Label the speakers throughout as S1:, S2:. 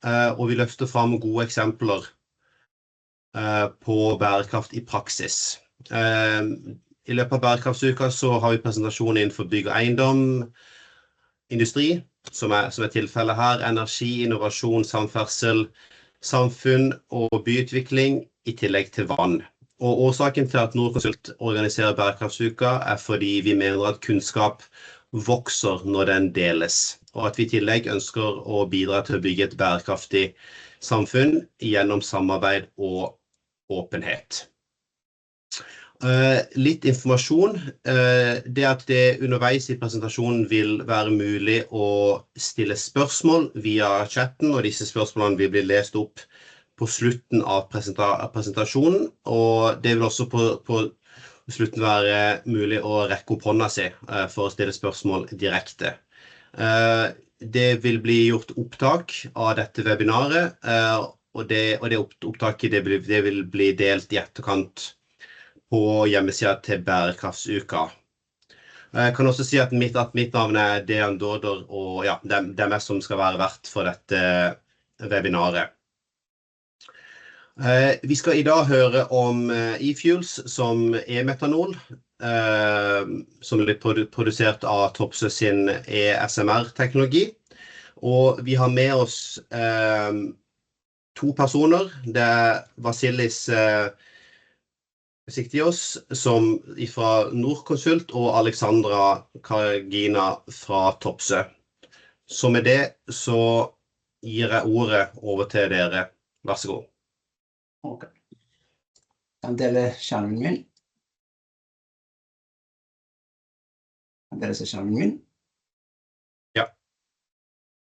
S1: og vi løfter frem gode eksempler på bærekraft i praksis. I løpet av Bærekraftsuka så har vi presentasjon innenfor bygg og eiendom, industri, som er tilfellet her, energi, innovasjon, samferdsel, samfunn og byutvikling, i tillegg til vann. Og årsaken til at Norconsult organiserer Bærekraftsuka fordi vi mener at kunnskap vokser når den deles, og at vi i tillegg ønsker å bidra til å bygge et bærekraftig samfunn gjennom samarbeid og åpenhet. Litt informasjon, det at det underveis i presentasjonen vil være mulig å stille spørsmål via chatten, og disse spørsmålene vil bli lest opp på slutten av presentasjonen, og det vil også på slutten være mulig å rekke opp hånda si for å stille spørsmål direkte. Det vil bli gjort opptak av dette webinaret, og det opptaket det vil bli delt i etterkant på hjemmesiden til Bærekraftsuka. Jeg kan også si at mitt navn er Dejan Dåder, og ja, det er meg som skal være vert for dette webinaret. Vi skal i dag høre om e-fuels som e-metanol, som blir produsert av Topsoes sin e-SMR-teknologi. Og vi har med oss 2 personer. Det er Vasilis Siktios som fra Norconsult og Alexandra Karagina fra Topsoe. Så med det så gir jeg ordet over til dere. Vær så god.
S2: Ok. Kan dele skjermen min? Kan dere se skjermen min?
S1: Ja.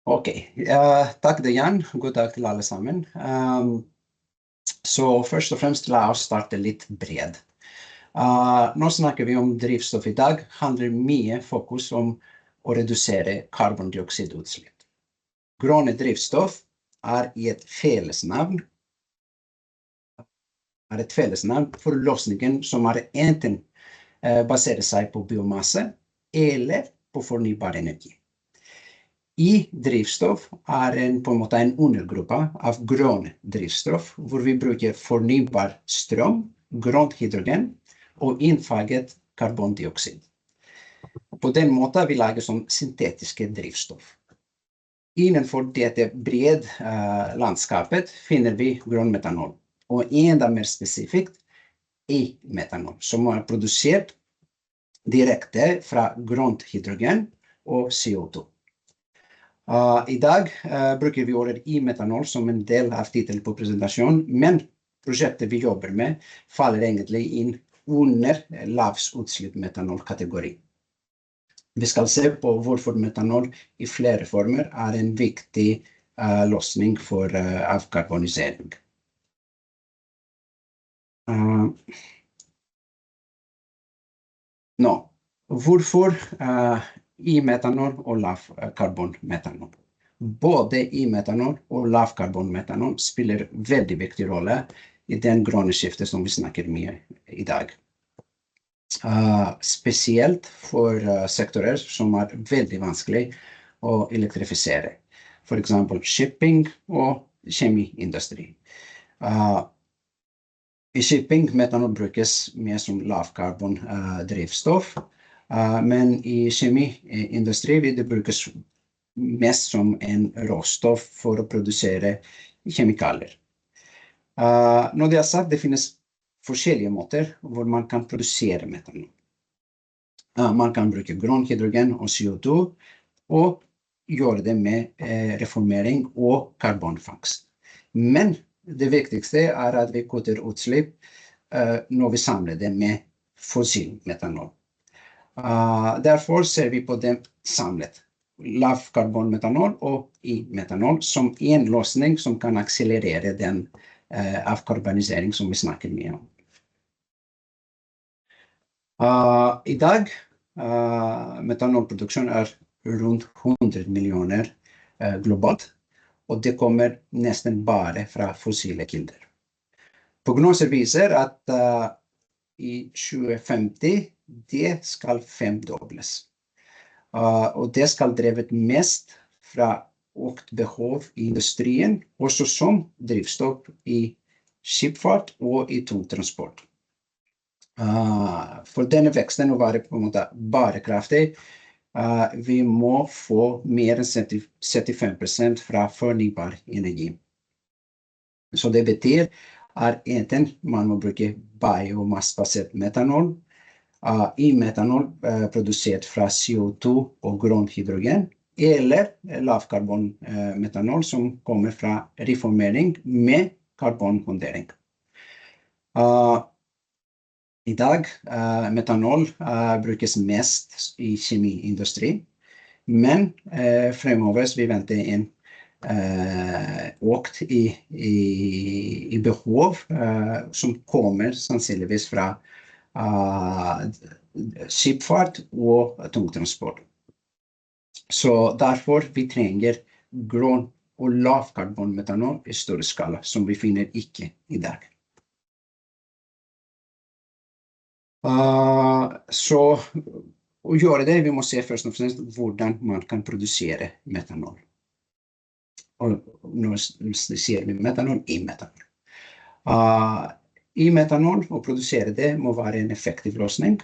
S2: Ok, takk Dejan. God dag til alle sammen. Så først og fremst la oss starte litt bred. Nå snakker vi om drivstoff i dag. Handler mye fokus om å redusere karbondioksidutslipp. Grønne drivstoff i et fellesnavn for løsningen som enten baserer seg på biomasse eller på fornybar energi. I-drivstoff på en måte en undergruppe av grønn drivstoff, hvor vi bruker fornybar strøm, grønt hydrogen og innfaget karbondioksid. På den måten vi lager som syntetiske drivstoff. Innenfor dette brede landskapet finner vi grønn metanol, og enda mer spesifikt e-metanol, som produsert direkte fra grønt hydrogen og CO2. I dag bruker vi ordet e-metanol som en del av titelen på presentasjonen, men prosjektet vi jobber med faller egentlig inn under lavsutslipp metanol-kategori. Vi skal se på hvorfor metanol i flere former en viktig løsning for avkarbonisering. Nå, hvorfor e-metanol og lavkarbonmetanol? Både e-metanol og lavkarbonmetanol spiller veldig viktig rolle i den grønne skiftet som vi snakker mye i dag. Spesielt for sektorer som veldig vanskelig å elektrifisere. For eksempel shipping og kjemiindustri. I shipping, metanol brukes mer som lavkarbon drivstoff, men i kjemiindustri vil det brukes mest som en råstoff for å produsere kjemikalier. Når det sagt, det finnes forskjellige måter hvor man kan produsere metanol. Man kan bruke grønn hydrogen og CO2, og gjøre det med reformering og karbonfangst. Men det viktigste at vi kutter utslipp når vi samler det med fossil metanol. Derfor ser vi på det samlet. Lavkarbonmetanol og e-metanol som en løsning som kan akselerere den avkarbonisering som vi snakker mye om. I dag, metanolproduksjon rundt 100 millioner globalt, og det kommer nesten bare fra fossile kilder. Prognoser viser at i 2050 det skal femdobles. Og det skal drevet mest fra økt behov I industrien, også som drivstoff I skipfart og I tungtransport. For denne veksten å være på en måte bærekraftig, vi må få mer enn 75% fra fornybar energi. Så det betyr enten man må bruke biomassebasert metanol, e-metanol produsert fra CO2 og grønn hydrogen, eller lavkarbonmetanol som kommer fra reformering med karbonhåndtering. I dag, metanol brukes mest I kjemiindustri, men fremover vi venter en økt I behov som kommer sannsynligvis fra skipfart og tungtransport. Så derfor vi trenger grønn og lavkarbonmetanol I større skala, som vi finner ikke I dag. Så å gjøre det, vi må se først og fremst hvordan man kan produsere metanol. Og nå sier vi metanol, e-metanol. E-metanol, å produsere det, må være en effektiv løsning.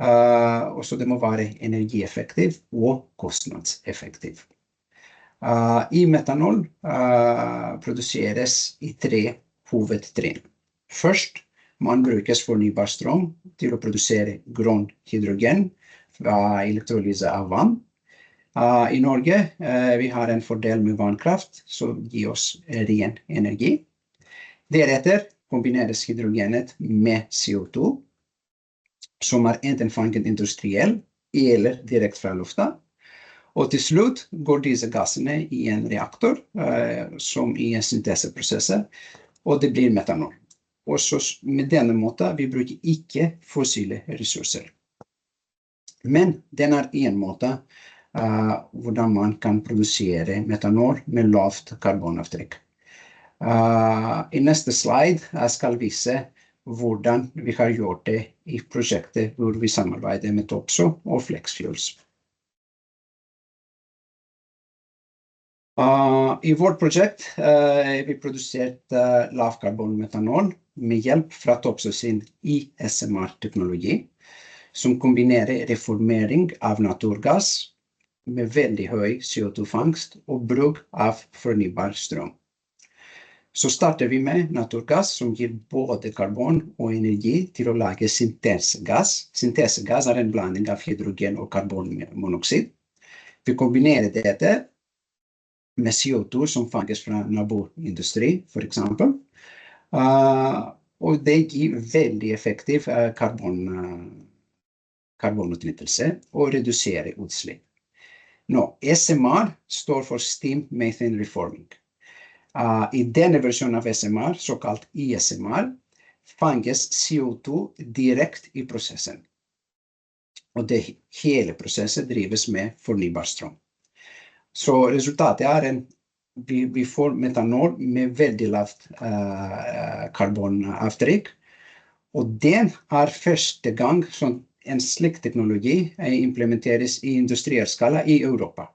S2: Og så det må være energieffektiv og kostnadseffektiv. E-metanol produseres I 3 hovedtrinn. Først, man brukes fornybar strøm til å produsere grønn hydrogen fra elektrolyse av vann. I Norge, vi har en fordel med vannkraft, som gir oss ren energi. Deretter kombineres hydrogenet med CO2, som enten fanget industriell eller direkte fra lufta. Og til slutt går disse gassene I en reaktor, som I en synteseprosess, og det blir metanol. Og så med denne måten, vi bruker ikke fossile ressurser. Men den en måte hvordan man kan produsere metanol med lavt karbonavtrykk. I neste slide skal vise hvordan vi har gjort det I prosjektet hvor vi samarbeider med Topsoes og FlexFuels. I vårt prosjekt vi produsert lavkarbonmetanol med hjelp fra Topsoes sin e-SMR-teknologi, som kombinerer reformering av naturgass med veldig høy CO2-fangst og bruk av fornybar strøm. Så starter vi med naturgass, som gir både karbon og energi til å lage syntesegass. Syntesegass en blanding av hydrogen og karbonmonoksid. Vi kombinerer dette med CO2 som fanges fra naboindustri, for eksempel. Og det gir veldig effektiv karbonutnyttelse og redusere utslipp. Nå, SMR står for Steam Methane Reforming. I denne versjonen av SMR, såkalt e-SMR, fanges CO2 direkte I prosessen. Og det hele prosessen drives med fornybar strøm. Så resultatet vi får metanol med veldig lavt karbonavtrykk. Og den første gang som en slik teknologi implementeres I industriell skala I Europa.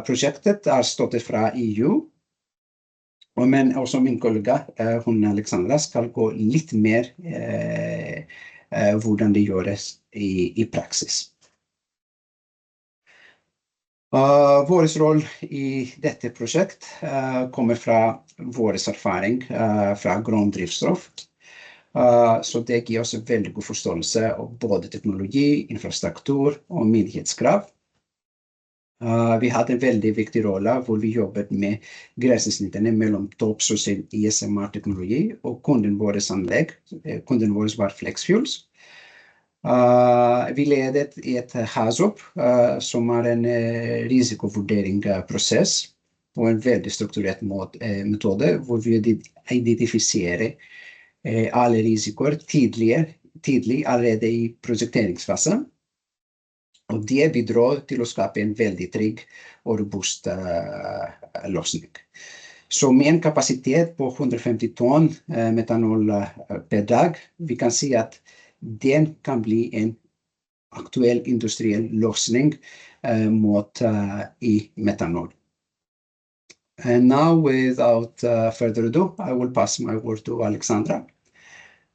S2: Prosjektet stått fra EU, men også min kollega, hun Alexandra, skal gå litt mer hvordan det gjøres I praksis. Vår rolle I dette prosjekt kommer fra vår erfaring fra grønn drivstoff. Så det gir oss en veldig god forståelse av både teknologi, infrastruktur og myndighetskrav. Vi hadde en veldig viktig rolle hvor vi jobbet med grensesnittene mellom Topsoes sin e-SMR-teknologi og kunden vår anlegg. Kunden vår var FlexFuels. Vi ledet et HAZOP, som en risikovurderingsprosess og en veldig strukturert metode, hvor vi identifiserer alle risikoer tidlig allerede I prosjekteringsfasen. Og det bidrar til å skape en veldig trygg og robust løsning. Så med en kapasitet på 150 tonn metanol per dag, vi kan si at den kan bli en aktuell industriell løsning mot e-metanol. And now, without further ado, I will pass my word to Alexandra.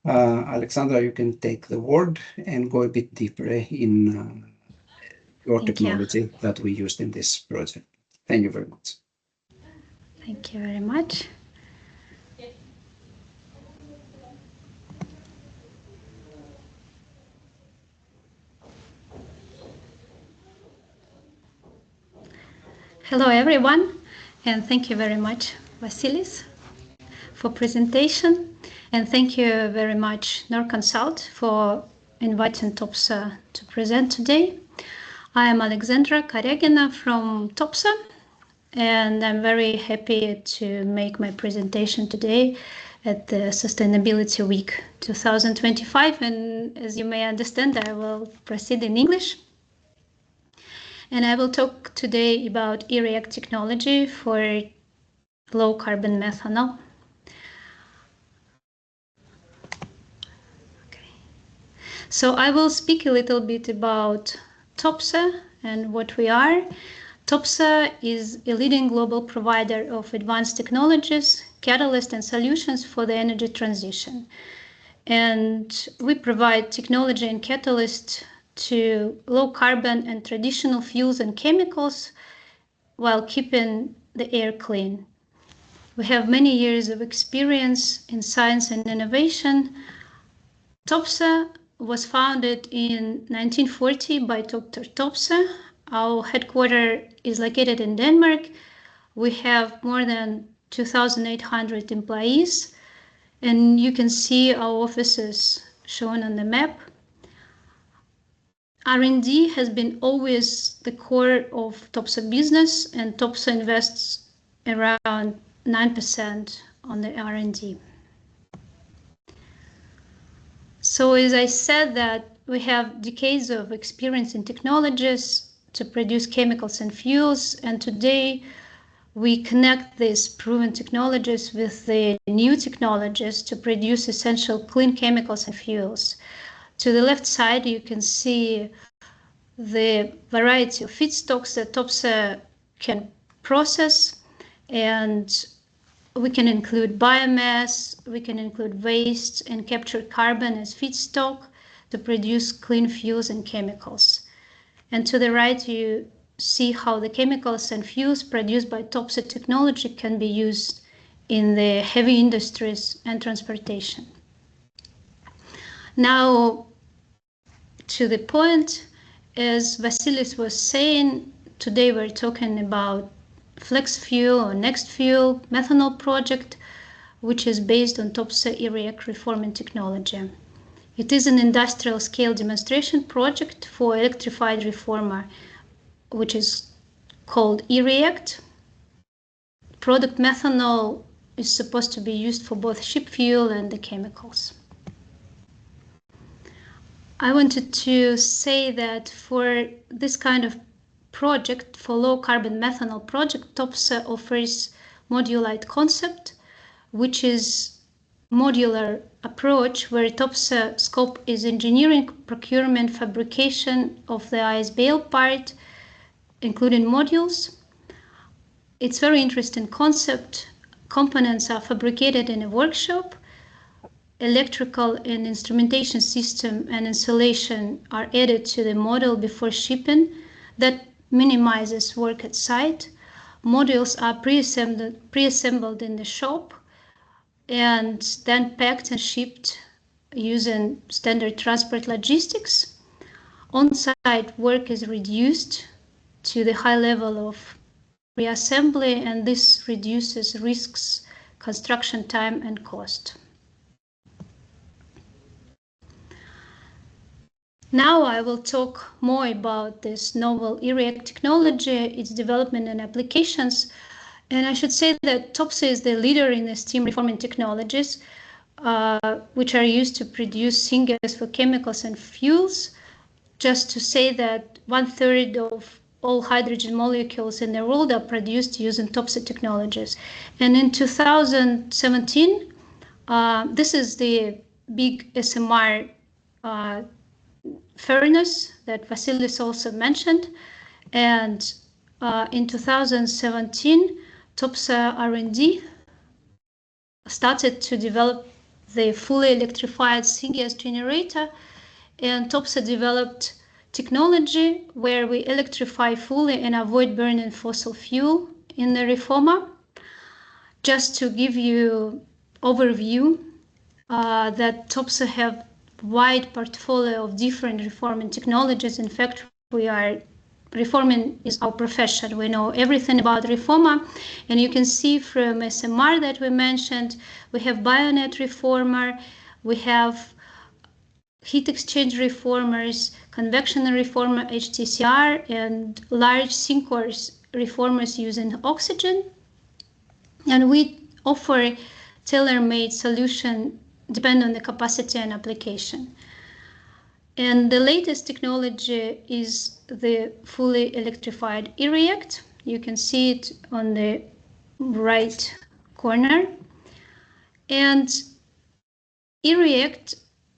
S2: Alexandra, you can take the word and go a bit deeper in your technology that we used in this project. Thank you very much.
S3: Thank you very much. Hello everyone, and thank you very much, Vasilis, for presentation, and thank you very much, Norconsult, for inviting Topsoe to present today. I am Alexandra Karegina from Topsoe, and I'm very happy to make my presentation today at the Sustainability Week 2025, and as you may understand, I will proceed in English. And I will talk today about e-React technology for low carbon methanol. Okay. So I will speak a little bit about Topsoe and what we are. Topsoe is a leading global provider of advanced technologies, catalysts, and solutions for the energy transition. And we provide technology and catalysts to low carbon and traditional fuels and chemicals while keeping the air clean. We have many years of experience in science and innovation. Topsoe was founded in 1940 by Dr. Topsoe. Our headquarters is located in Denmark. We have more than 2,800 employees, and you can see our offices shown on the map. R&D has been always the core of Topsoe business, and Topsoe invests around 9% on the R&D. So as I said that we have decades of experience in technologies to produce chemicals and fuels, and today we connect these proven technologies with the new technologies to produce essential clean chemicals and fuels. To the left side, you can see the variety of feedstocks that Topsoe can process, and we can include biomass, we can include waste and capture carbon as feedstock to produce clean fuels and chemicals. And to the right, you see how the chemicals and fuels produced by Topsoe technology can be used in the heavy industries and transportation. Now, to the point, as Vasilis was saying, today we're talking about Flex Fuel or Next Fuel methanol project, which is based on Topsoe e-React reforming technology. It is an industrial scale demonstration project for electrified reformer, which is called e-React. Product methanol is supposed to be used for both ship fuel and the chemicals. I wanted to say that for this kind of project, for low carbon methanol project, Topsoe offers modulite concept, which is modular approach where Topsoe scope is engineering, procurement, fabrication of the ice bale part, including modules. It's very interesting concept. Components are fabricated in a workshop. Electrical and instrumentation system and installation are added to the model before shipping. That minimizes work at site. Modules are pre-assembled in the shop and then packed and shipped using standard transport logistics. On-site work is reduced to the high level of reassembly, and this reduces risks, construction time, and cost. Now I will talk more about this novel e-React technology, its development and applications. And I should say that Topsoe is the leader in the steam reforming technologies, which are used to produce syngas for chemicals and fuels. Just to say that 1/3 of all hydrogen molecules in the world are produced using Topsoe technologies. And in 2017, this is the big SMR furnace that Vasilis also mentioned. And in 2017, Topsoe R&D started to develop the fully electrified syngas generator, and Topsoe developed technology where we electrify fully and avoid burning fossil fuel in the reformer. Just to give you overview, that Topsoe have wide portfolio of different reforming technologies. In fact, reforming is our profession. We know everything about reformer, and you can see from SMR that we mentioned, we have bionet reformer, we have heat exchange reformers, convection reformer, HTCR, and large sinkers reformers using oxygen. And we offer tailor-made solution depending on the capacity and application. And the latest technology is the fully electrified e-React. You can see it on the right corner. And e-React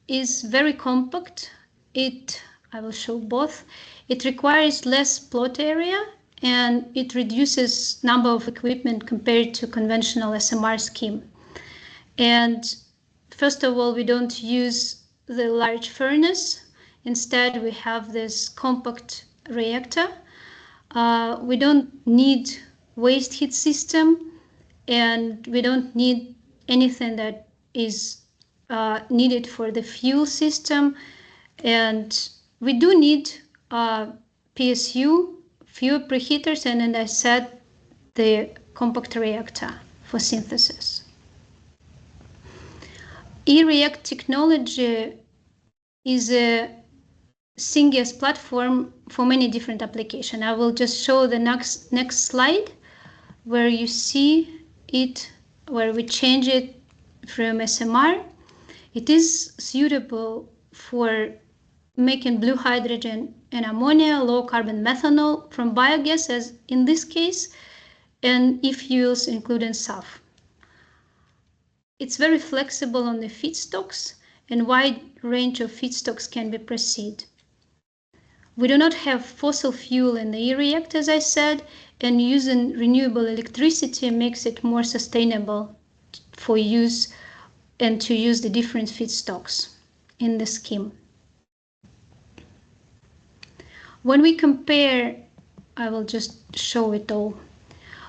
S3: is very compact. I will show both. It requires less plot area, and it reduces number of equipment compared to conventional SMR scheme. And first of all, we don't use the large furnace. Instead, we have this compact reactor. We don't need waste heat system, and we don't need anything that is needed for the fuel system. And we do need PSU, fuel preheaters, and as I said, the compact reactor for synthesis. e-React technology is a syngas platform for many different applications. I will just show the next slide where you see it, where we change it from SMR. It is suitable for making blue hydrogen and ammonia, low carbon methanol from biogas, as in this case, and e-fuels including SAF. It's very flexible on the feedstocks, and wide range of feedstocks can be proceed. We do not have fossil fuel in the e-React, as I said, and using renewable electricity makes it more sustainable for use and to use the different feedstocks in the scheme. When we compare, I will just show it all.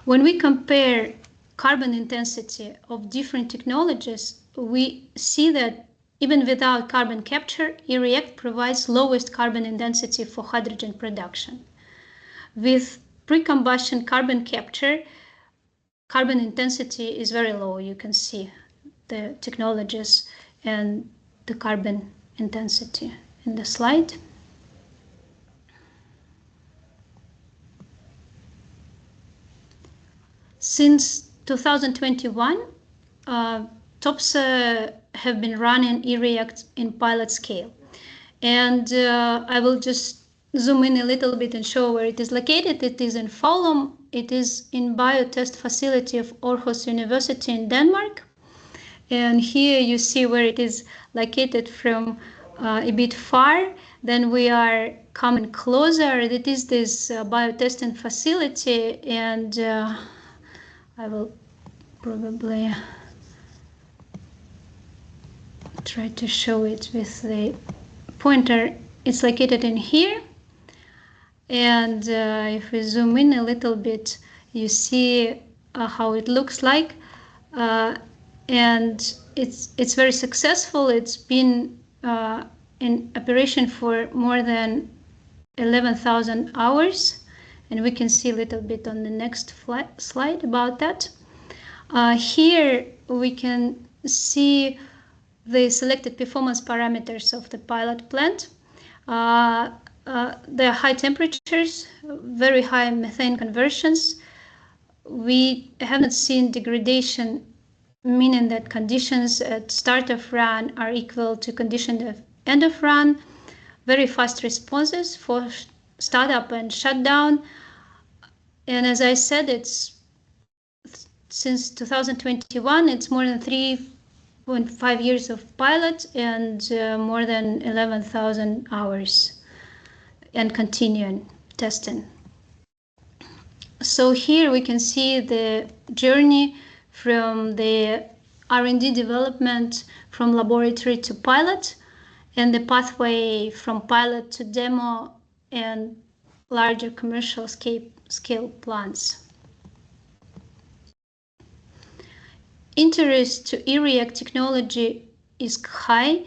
S3: When we compare carbon intensity of different technologies, we see that even without carbon capture, e-React provides lowest carbon intensity for hydrogen production. With pre-combustion carbon capture, carbon intensity is very low. You can see the technologies and the carbon intensity in the slide. Since 2021, Topsoe have been running e-React in pilot scale. And I will just zoom in a little bit and show where it is located. It is in Follum. It is in biotest facility of Aarhus University in Denmark. And here you see where it is located from a bit far. Then we are coming closer. It is this biotesting facility, and I will probably try to show it with the pointer. It's located in here. And if we zoom in a little bit, you see how it looks like. And it's very successful. It's been in operation for more than 11,000 hours. And we can see a little bit on the next slide about that. Here we can see the selected performance parameters of the pilot plant. There are high temperatures, very high methane conversions. We haven't seen degradation, meaning that conditions at start of run are equal to conditions at end of run. Very fast responses for startup and shutdown. And as I said, it's since 2021, it's more than 3.5 years of pilot and more than 11,000 hours and continuing testing. So here we can see the journey from the R&D development from laboratory to pilot, and the pathway from pilot to demo and larger commercial scale plants. Interest to e-React technology is high,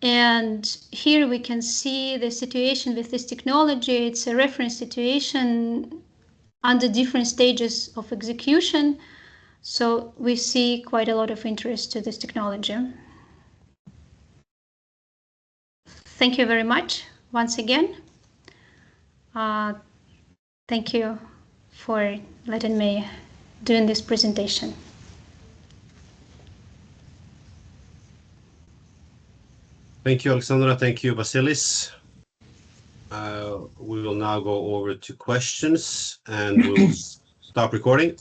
S3: and here we can see the situation with this technology. It's a reference situation under different stages of execution, so we see quite a lot of interest to this technology. Thank you very much once again. Thank you for letting me do this presentation.
S1: Thank you, Alexandra. Thank you, Vasilis. We will now go over to questions, and we'll stop recording.